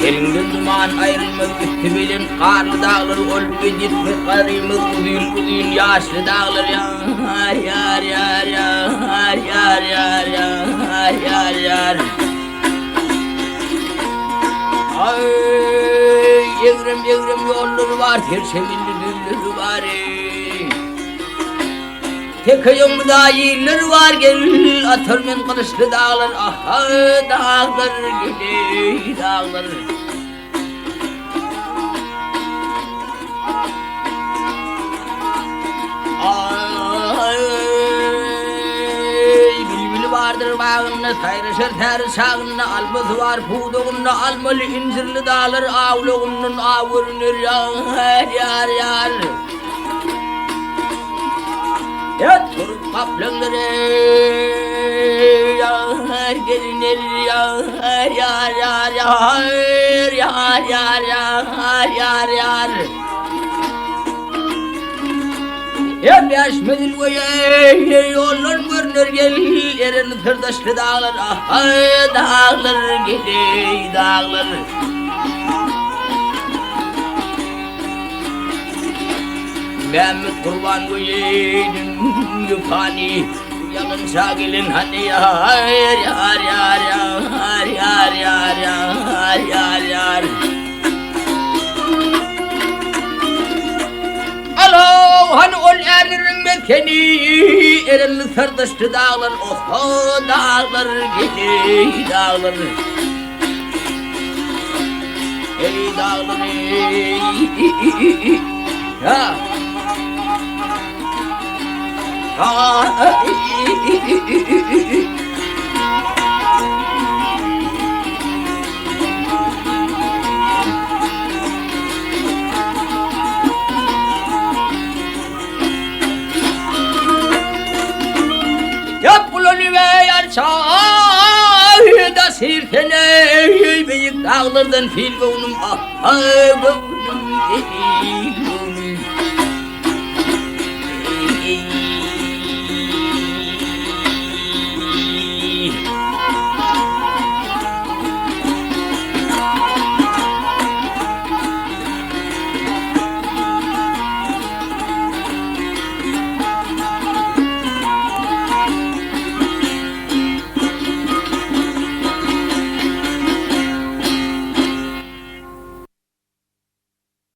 Elinden duman ayrılmaz gitti bilin karlı dağlar olup gitmek karımız uzun yaşlı dağlar yar yar yar yar yar yar yar yar yar. Ay evrem yolları var tersemilli düllü var. Tek ayımda yerler var gel atırmen kılıçlı dağlar aha dağlar gel dağlar. Ay bülbül vardır bağında sayraşır ter sağında alması var puduğunda almalı incirli dağlar avluğunun avurunur yar yar yar. Ya turp kaplanları yar gelinir yar yar yar yar yar yar yar yar yar. Ya yaşmadıl koya yollar görünür gel yerin sırdaşlı dağlar aha dağlar gel dağlar. Mehmet kurban koyayım yufani yakın sağ gelin hani yar yar yar yar yar yar yar yar yar. Alo hani ol eririm ben seni erenli sardaşlı dağlar oho dağlar geli dağlar. Ey dağlar ey ha. Yap ulanı ve yarşa da sirtene büyük dağlardan fil boğunum ah boğunum değil.